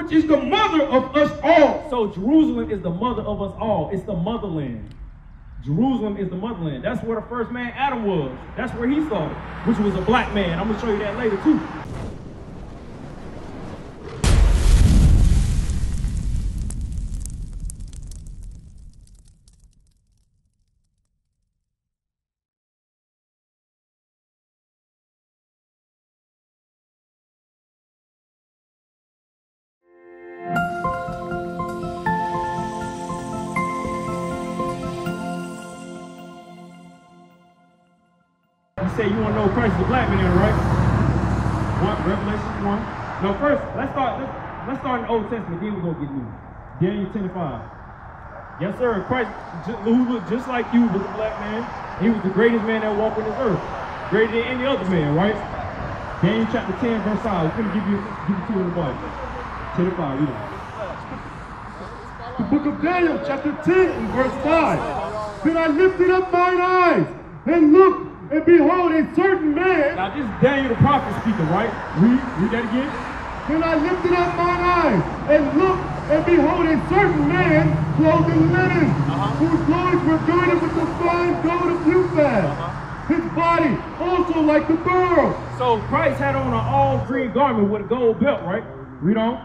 which is the mother of us all. So Jerusalem is the mother of us all. It's the motherland. Jerusalem is the motherland. That's where the first man, Adam, was. That's where he started, which was a black man. I'm going to show you that later, too. Say you want to know Christ is a black man, right? Revelation 1. No, first, let's start in the Old Testament, then we're going to get new. Daniel 10:5. Yes, sir. Christ, who looked just like you, was a black man. He was the greatest man that walked on this earth. Greater than any other man, right? Daniel chapter 10, verse 5. We're going to give you two in the Bible. 10:5, read it. The book of Daniel, chapter 10, and verse 5. Then I lifted up mine eyes and looked, and behold, a certain man. Now this is Daniel the prophet speaking, right? Read that again. Then I lifted up mine eyes and looked, and behold, a certain man clothed in linen, whose loins were girded with the fine gold of Uphaz. His body also like the beryl. So Christ had on an all green garment with a gold belt, right? Read on.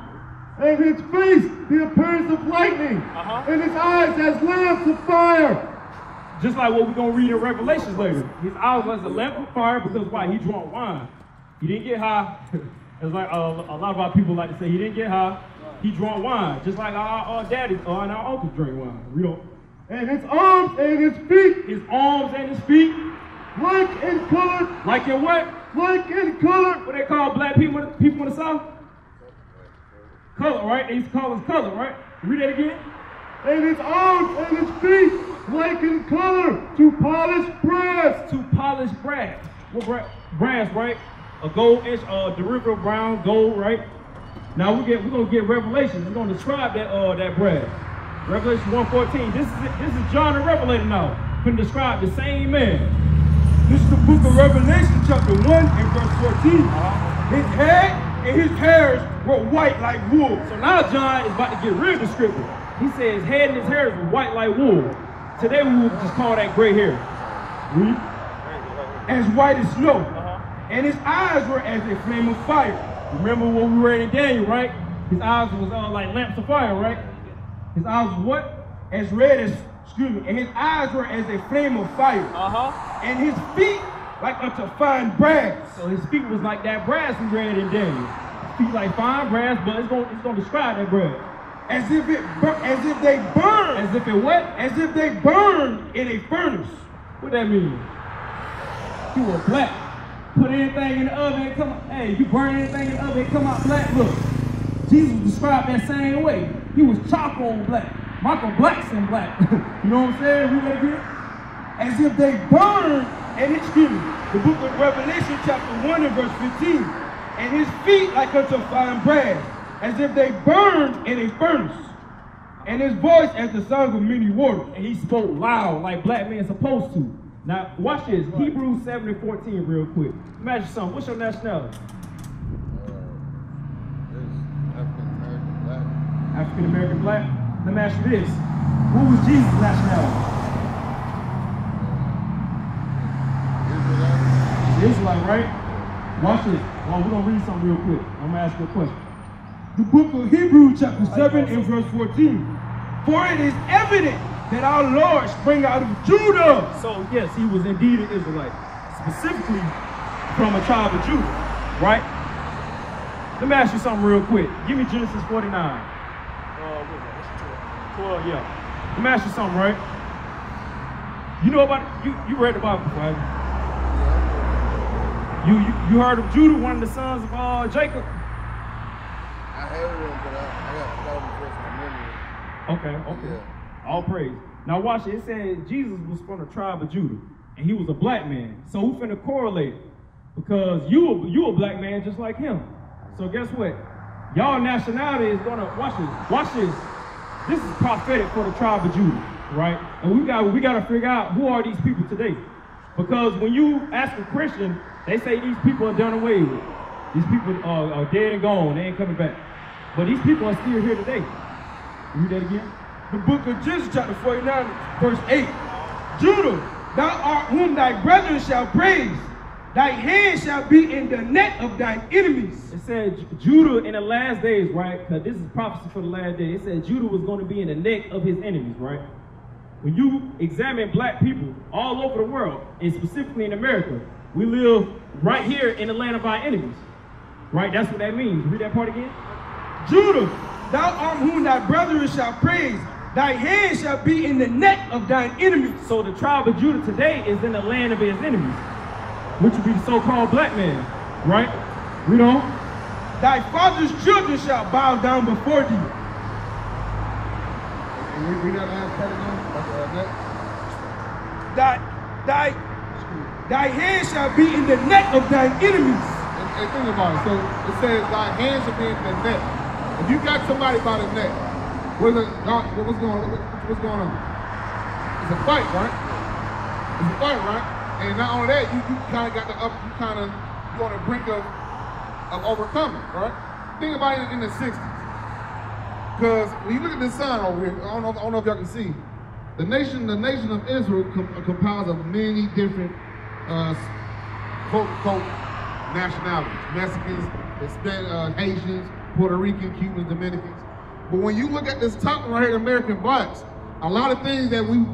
And his face the appearance of lightning, and his eyes as lamps of fire. Just like what we're going to read in Revelations later. His eyes was a lamp of fire because why? He drank wine. He didn't get high. It's like a lot of our people like to say he didn't get high. He drank wine. Just like our daddies and our uncles drink wine. Read on. And his arms and his feet. His arms and his feet. Like in color. Like in what? Like in color. What they call black people in the South? Color, right? They used to call us color, right? Read that again. And his arms and his feet like in color to polish brass. To polish brass. What brass, right? A gold-ish, derivative brown, gold, right? Now we're gonna get Revelation. We're gonna describe that brass. Revelation 1:14. This is John the Revelator now. Can describe the same man. This is the book of Revelation, chapter 1 and verse 14. His head and his hairs were white like wool. So now John is about to get real descriptive. He says his head and his hairs were white like wool. Today we would just call that gray hair. As white as snow. And his eyes were as a flame of fire. Remember what we read in Daniel, right? His eyes was like lamps of fire, right? His eyes was what? As red as, and his eyes were as a flame of fire. And his feet like unto fine brass. So his feet was like that brass we read in Daniel. His feet like fine brass, but it's gonna describe that brass. As if they burn. As if it what? As if they burn in a furnace. What that mean? You were black. Put anything in the oven and come out. Hey, you burn anything in the oven and come out black. Look, Jesus described that same way. He was charcoal black. Michael Blackson black. You know what I'm saying? Read that again. As if they burn, and excuse me, the book of Revelation chapter 1 and verse 15. And his feet like unto fine brass, as if they burned in a furnace, and his voice as the sound of many waters. And he spoke loud like black men supposed to. Now watch this, Hebrews 7:14 real quick. Imagine something, what's your nationality? African-American black. African-American black? Let me ask you this, what was Jesus' nationality? Israelite, right? Watch this. Well, we're going to read something real quick. I'm going to ask you a question. The book of Hebrews chapter 7 and verse 14. For it is evident that our Lord sprang out of Judah. So yes, he was indeed an Israelite, specifically from a tribe of Judah, right? Let me ask you something real quick. Give me Genesis 49. 12, yeah. Let me ask you something, right? You know about you read the Bible, right? You heard of Judah, one of the sons of Jacob? I heard him, but I got to refresh my memory. Okay. Yeah. All praise. Now watch it. It says Jesus was from the tribe of Judah, and he was a black man. So we finna correlate, because you a black man just like him. So guess what? Y'all nationality is gonna watch this. Watch this. This is prophetic for the tribe of Judah, right? And we gotta figure out who are these people today, because when you ask a Christian, they say these people are done away with. These people are dead and gone. They ain't coming back. But these people are still here today. Read that again. The book of Genesis chapter 49, verse 8. Judah, thou art whom thy brethren shall praise. Thy hand shall be in the neck of thine enemies. It said Judah in the last days, right? Because this is prophecy for the last days. It said Judah was going to be in the neck of his enemies, right? When you examine black people all over the world, and specifically in America, we live right here in the land of our enemies, right? That's what that means. Read that part again. Judah, thou art whom thy brethren shall praise. Thy hand shall be in the neck of thine enemies. So the tribe of Judah today is in the land of his enemies, which would be the so-called black man, right? Read on. Thy father's children shall bow down before thee. Read that last part again. Thy hand shall be in the neck of thine enemies. And think about it. So it says thy hands shall be in the neck. If you got somebody by the neck, what's going on? It's a fight, right? It's a fight, right? And not only that, you kind of got you're on the brink of overcoming, right? Think about it in the 60s. Because when you look at this sign over here, I don't know if y'all can see, the nation of Israel compiles of many different quote nationalities: Mexicans, Hispanic, Haitians, Puerto Rican, Cubans, Dominicans. But when you look at this top right here, American blacks, a lot of things that we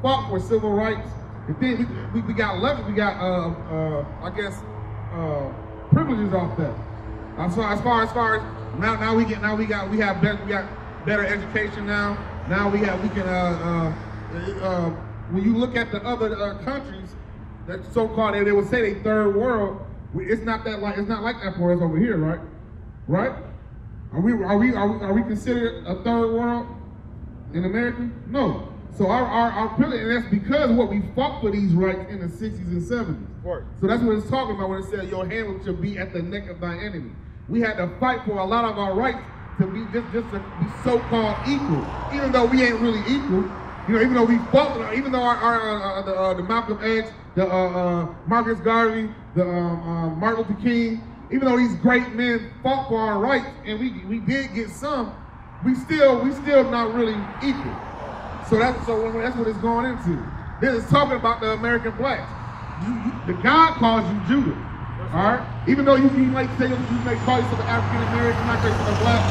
fought for, civil rights. The thing we got left, we got I guess privileges off that. So as far as now we have better education now. Now we can when you look at the other countries that so-called they would say they third world, it's not like that for us over here, right? Right? Are we considered a third world in America? No. So our privilege, and that's because of what we fought for these rights in the 60s and 70s. Right. So that's what it's talking about when it says your hand shall be at the neck of thy enemy. We had to fight for a lot of our rights to be just to be so-called equal, even though we ain't really equal. You know, even though we fought, even though the Malcolm X, the Marcus Garvey, the Martin Luther King, even though these great men fought for our rights, and we did get some, we still not really equal. So that's what it's going into. This is talking about the American blacks. The God calls you Judah, all right? Even though you might say you may call yourself an African American, not yourself a black,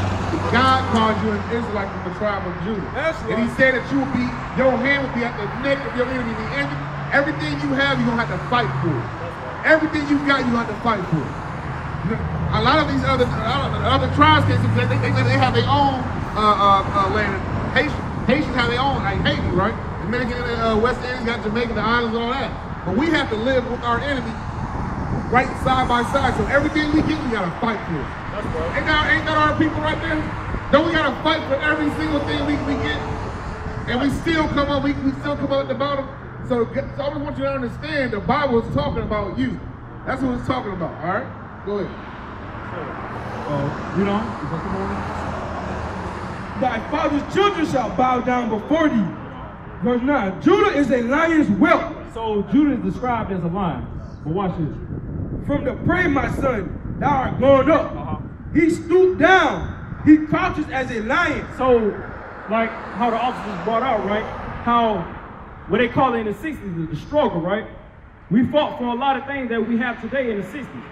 God calls you an Israelite from the tribe of Judah. That's right. And He said that your hand will be at the neck of your enemy. Everything you have, you're gonna have to fight for. Everything you got, you're gonna have to fight for. A lot of these other tribes, they have their own land. Haitians have their own, like Haiti, right? Dominican, West Indies got Jamaica, the islands, and all that. But we have to live with our enemy right side by side. So everything we get, we gotta fight for. That's right. Ain't that our people right there? Don't we gotta fight for every single thing we get? And we still come up, we still come out at the bottom. So I just want you to understand the Bible is talking about you. That's what it's talking about, all right? Go ahead. Read on. Is that the morning? Thy father's children shall bow down before thee. Verse 9. Judah is a lion's whelp. So Judah is described as a lion. But watch this. From the prey, my son, thou art gone up. He stooped down. He crouches as a lion. So, like how the officers brought out, right? How, what they call it in the 60s is the struggle, right? We fought for a lot of things that we have today in the 60s.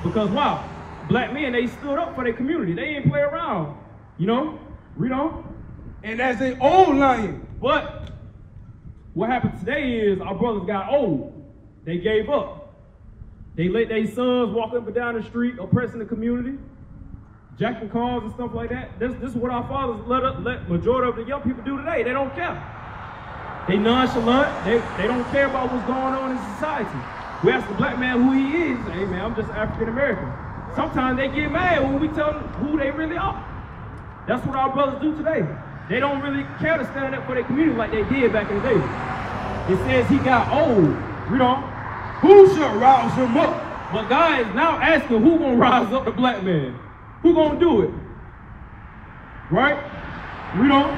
Because, wow, black men, they stood up for their community. They didn't play around, you know? Read on. And as an old lion. But what happened today is our brothers got old. They gave up. They let their sons walk up and down the street, oppressing the community, jacking cars and stuff like that. This is what our fathers let majority of the young people do today. They don't care. They nonchalant. They don't care about what's going on in society. We ask the black man who he is. Hey man, I'm just African American. Sometimes they get mad when we tell them who they really are. That's what our brothers do today. They don't really care to stand up for their community like they did back in the day. It says he got old. Read on. Who shall rouse him up? But God is now asking who gonna rise up the black man? Who gonna do it? Right? Read on.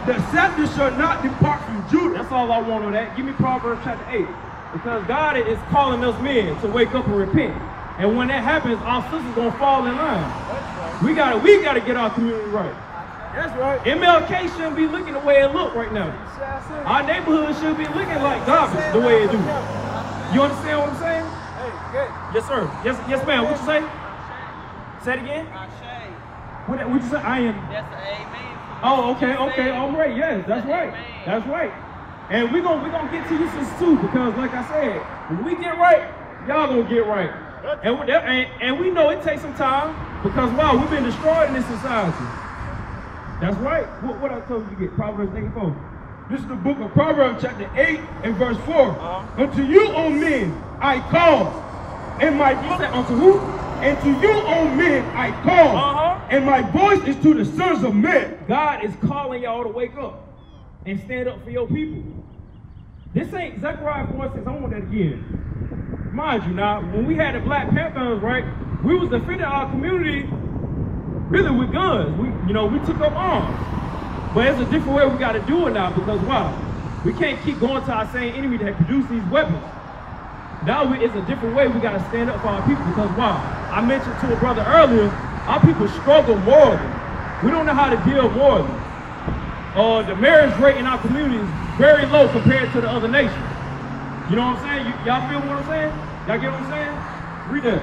The scepter shall not depart from Judah. That's all I want on that. Give me Proverbs chapter 8. Because God is calling us men to wake up and repent. And when that happens, our sisters gonna fall in line. We gotta get our community right. That's right. MLK shouldn't be looking the way it look right now. Our neighborhood should be looking like garbage the way it do. You understand what I'm saying? Yes, sir. Yes, ma'am. What you say? Say it again. What you say? I am. That's an amen. Oh, okay. All right. Yes, that's right. That's right. And we gonna get to you sisters too, because like I said, when we get right, y'all gonna get right. And we know it takes some time, because wow, we've been destroyed in this society. That's right. What I told you to get? Proverbs 8:4. This is the book of Proverbs chapter 8 and verse 4. Unto you, O men, I call. And my voice, unto who? And to you, O men, I call. And my voice is to the sons of men. God is calling y'all to wake up and stand up for your people. This ain't Zechariah 4:6. I want that again. Mind you, now, when we had the Black Panthers, right, we was defending our community really with guns. We took up arms. But it's a different way we got to do it now, because wow, we can't keep going to our same enemy that produce these weapons. Now it's a different way we got to stand up for our people, because wow, I mentioned to a brother earlier, our people struggle morally. We don't know how to deal morally. The marriage rate in our community is very low compared to the other nations. You know what I'm saying? Y'all feel what I'm saying? Y'all get what I'm saying? Read that.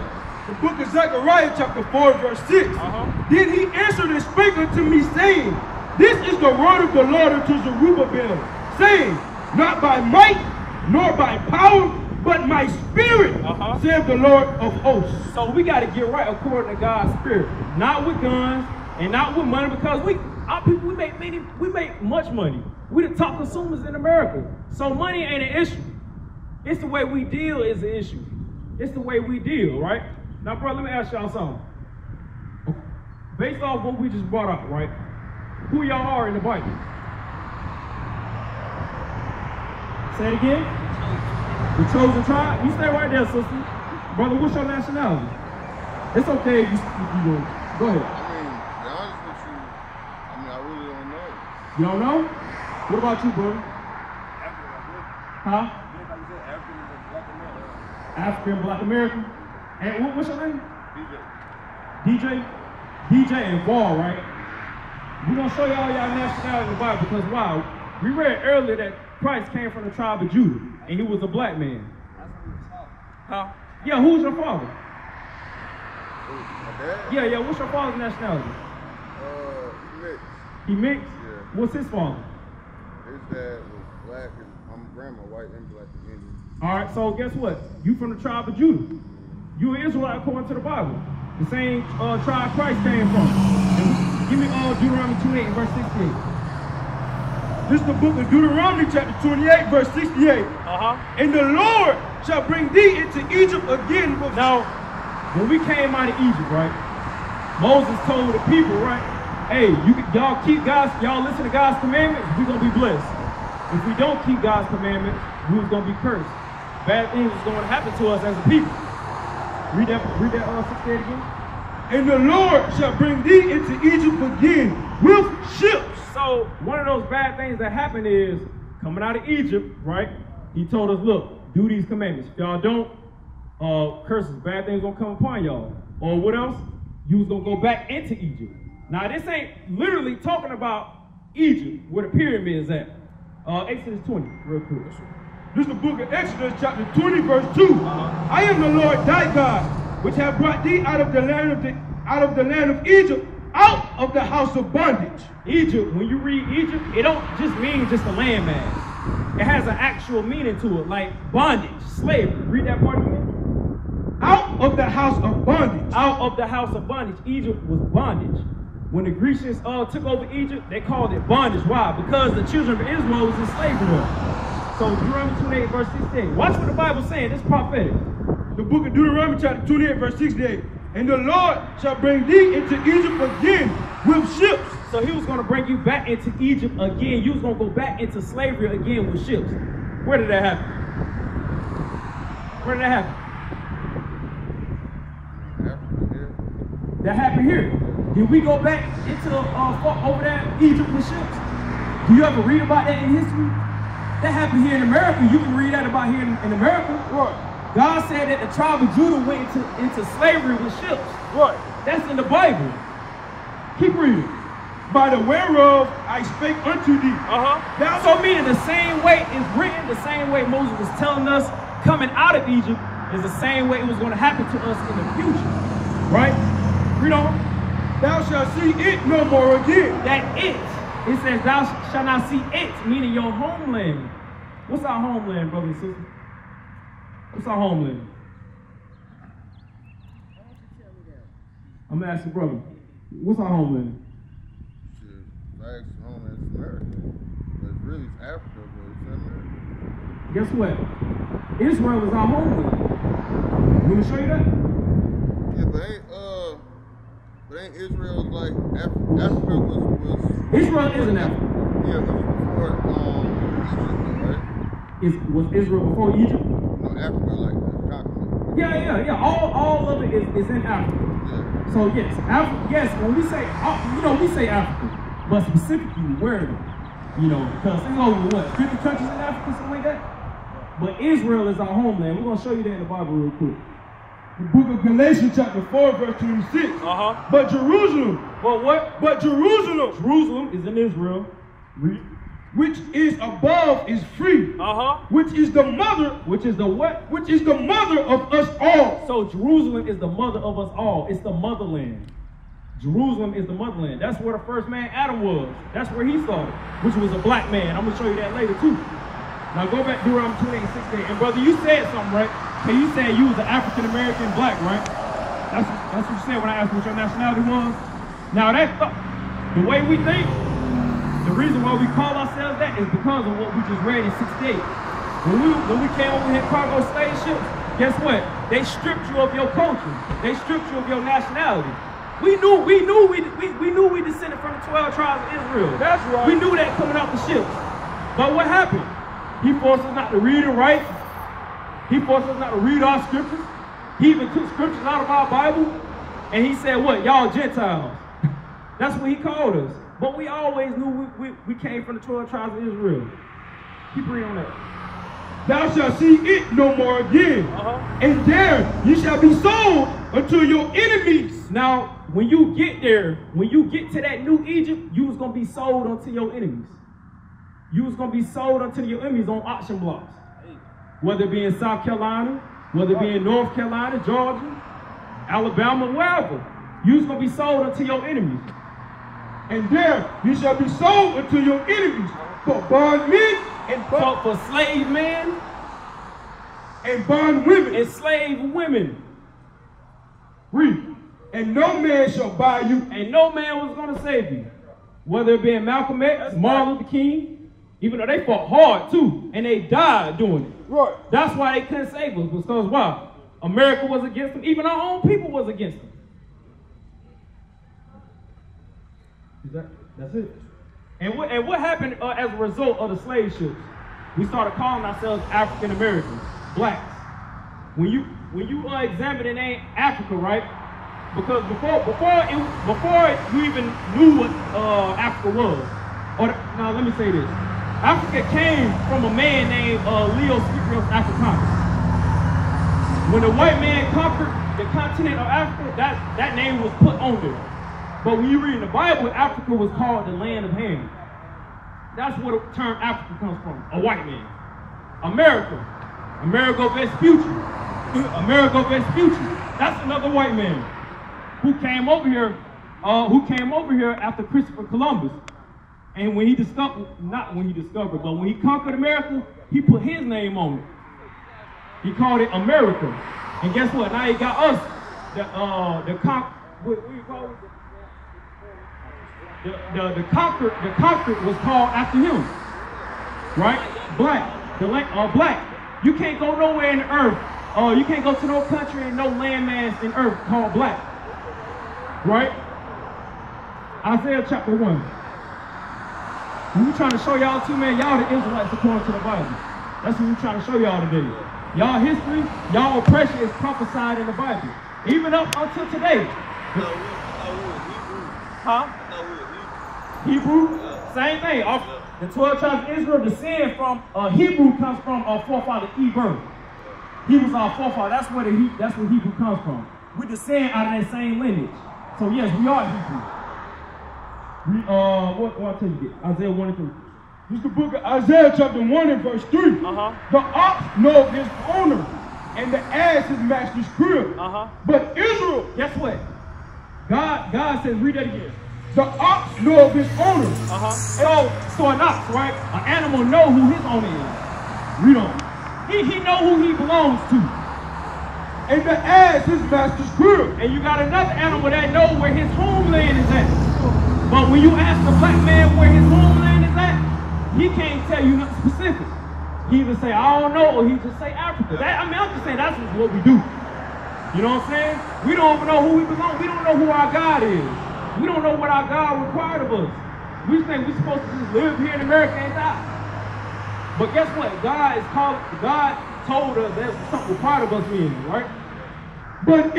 The book of Zechariah chapter 4 verse 6. Then he answered and spake unto me, saying, This is the word of the Lord unto Zerubbabel, saying, Not by might, nor by power, but my spirit, saith the Lord of hosts. So we got to get right according to God's spirit. Not with guns and not with money, because our people, we make much money. We the top consumers in America. So money ain't an issue. It's the way we deal is the issue. It's the way we deal, right? Now, bro, let me ask y'all something. Based off what we just brought up, right? Who y'all are in the Bible? Say it again. The chosen tribe. You stay right there, sister. Brother, what's your nationality? It's okay if you go ahead. To be honest with you, I really don't know. You don't know? What about you, brother? Huh? African, Black American. And what's your name? DJ and Ball, right? We're going to show y'all nationality in the Bible, because wow, we read earlier that Christ came from the tribe of Judah, and he was a black man. Huh? Yeah, who's your father? My dad? Yeah, what's your father's nationality? Mixed. He mixed? Yeah. What's his father? His dad was black, and I'm grandma, white and black Indian. All right, so guess what? You from the tribe of Judah. You an Israelite according to the Bible. The same tribe Christ came from. And give me Deuteronomy 28 and verse 68. This is the book of Deuteronomy chapter 28 verse 68. And the Lord shall bring thee into Egypt again. Now, when we came out of Egypt, right? Moses told the people, right? Hey, y'all listen to God's commandments, we're gonna be blessed. If we don't keep God's commandments, we're gonna be cursed. Bad things is gonna happen to us as a people. Read that 68 again. And the Lord shall bring thee into Egypt again with ships. So one of those bad things that happened is coming out of Egypt, right? He told us, look, do these commandments. If y'all don't, curses, bad things gonna come upon y'all. Or what else? You was gonna go back into Egypt. Now this ain't literally talking about Egypt, where the pyramid is at. Exodus 20, real quick. This is the book of Exodus chapter 20 verse 2. I am the Lord thy God, which have brought thee out of the land of Egypt, out of the house of bondage. Egypt, when you read Egypt, it don't just mean just a landmass. It has an actual meaning to it, like bondage, slavery. Read that part again. Out of the house of bondage. Out of the house of bondage. Egypt was bondage. When the Grecians took over Egypt, they called it bondage. Why? Because the children of Israel was enslaved there. So Deuteronomy 28 verse 16. Watch what the Bible's saying. It's prophetic. The book of Deuteronomy chapter 28 verse 68. And the Lord shall bring thee into Egypt again with ships. So he was going to bring you back into Egypt again. You was going to go back into slavery again with ships. Where did that happen? Where did that happen? That happened here. Did we go back into over there Egypt with ships? Do you ever read about that in history? That happened here in America. You can read that about here in America. Right. God said that the tribe of Judah went into slavery with ships. Right. That's in the Bible. Keep reading. By the whereof I spake unto thee. That's so meaning the same way it's written, the same way Moses was telling us coming out of Egypt is the same way it was going to happen to us in the future. Right? Read on. Thou shalt see it no more again. That it says thou shalt not see it, meaning your homeland. What's our homeland, brothers and sisters? What's our homeland? I'm gonna ask you, brother. What's our homeland? Shit, homeland is America. But it's really Africa, but it's America. Guess what? Israel is our homeland. You want to show you that? Yeah, but ain't Israel like Africa was Israel is in Africa. Yeah, it was before Egypt, right? Was Israel before Egypt? No, Africa, like the continent. Yeah. All of it is in Africa. Yeah. So yes, when we say, we say Africa, but specifically where, because there's over what, 50 countries in Africa, something like that. But Israel is our homeland. We're gonna show you that in the Bible real quick. The book of Galatians chapter 4 verse 26. But Jerusalem. Well, what? But Jerusalem. Jerusalem is in Israel. Read. Which is above is free. Which is the mother. Which is the what? Which is the mother of us all. So Jerusalem is the mother of us all. It's the motherland. Jerusalem is the motherland. That's where the first man Adam was. That's where he started, which was a black man. I'm gonna show you that later too. Now go back to Deuteronomy 28:16. And brother, you said something, right? Okay, you said you was an African American black, right? That's what you said when I asked what your nationality was. Now the way we think, the reason why we call ourselves that is because of what we just read in 68. When we came over here cargo slave ships, guess what? They stripped you of your culture. They stripped you of your nationality. We knew we descended from the 12 tribes of Israel. That's right. We knew that coming out the ships. But what happened? He forced us not to read and write. He forced us not to read our scriptures. He even took scriptures out of our Bible. And he said, what? Y'all Gentiles. That's what he called us. But we always knew we came from the 12 tribes of Israel. Keep reading on that. Thou shalt see it no more again. And there you shall be sold unto your enemies. Now, when you get there, when you get to that new Egypt, you was going to be sold unto your enemies. You was going to be sold unto your enemies on auction blocks. Whether it be in South Carolina, whether it be in North Carolina, Georgia, Alabama, wherever. You was going to be sold unto your enemies. And there you shall be sold unto your enemies for bondmen and for slave men and bond women and slave women. Read. And no man shall buy you. And no man was going to save you. Whether it be in Malcolm X, Martin Luther King, even though they fought hard too, and they died doing it. Right. That's why they couldn't save us, because why? America was against them. Even our own people was against them. That's it. And what happened as a result of the slave ships? We started calling ourselves African Americans, blacks. When you examine the name Africa, right? Because before you even knew what Africa was, now let me say this: Africa came from a man named Leo Scipio Africanus. When the white man conquered the continent of Africa, that name was put on there. But when you read in the Bible, Africa was called the land of Ham. That's where the term Africa comes from, a white man. Amerigo Vespucci. Amerigo Vespucci. That's another white man who came over here after Christopher Columbus. And when he discovered, but when he conquered America, he put his name on it. He called it America. And guess what? Now he got us, the conquered was called after him, right? Black. You can't go nowhere in the earth. You can't go to no country and no landmass in earth called black, right? Isaiah chapter 1. We're trying to show y'all too, man. Y'all the Israelites according to the Bible. That's what we're trying to show y'all today. Y'all history, y'all oppression is prophesied in the Bible, even up until today. Hebrew, same thing. The 12 tribes of Israel descend from Hebrew comes from our forefather Eber. He was our forefather. That's where Hebrew comes from. We descend out of that same lineage. So yes, we are Hebrew. What I tell you? Isaiah 1 and 3. This is the book of Isaiah chapter 1 and verse 3. The ox knoweth his owner, and the ass his master's crib. But Israel, guess what? God says, read that again. The ox knoweth his owner. So an ox, right? An animal know who his owner is. Read on. He know who he belongs to. And the ass his master's crib. And you got another animal that know where his homeland is at. But when you ask the black man where his homeland is at, he can't tell you nothing specific. He either say, I don't know, or he just say Africa. I'm just saying that's just what we do. You know what I'm saying? We don't even know who we belong. We don't know who our God is. We don't know what our God required of us. We think we're supposed to just live here in America and die. But guess what? God told us there's something required of us in, right? But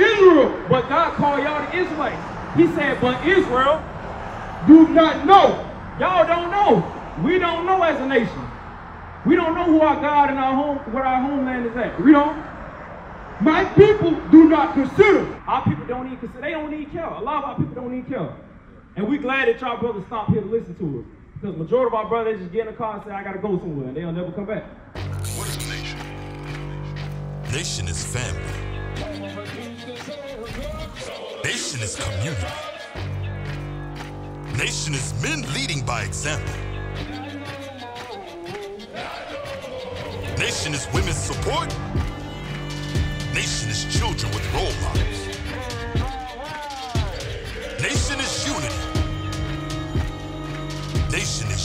God called y'all the Israelites. He said, but Israel do not know. Y'all don't know. We don't know as a nation. We don't know who our God and what our homeland is at. We don't. My people do not consider. Our people don't even consider. They don't need care. A lot of our people don't need care. And we're glad that y'all brothers stopped here to listen to us. Because the majority of our brothers just get in the car and say, I got to go somewhere. And they'll never come back. What is a nation? Nation is family. Nation is community. Nation is men leading by example. Nation is women's support. Nation is children with role models. Nation is unity. Nation is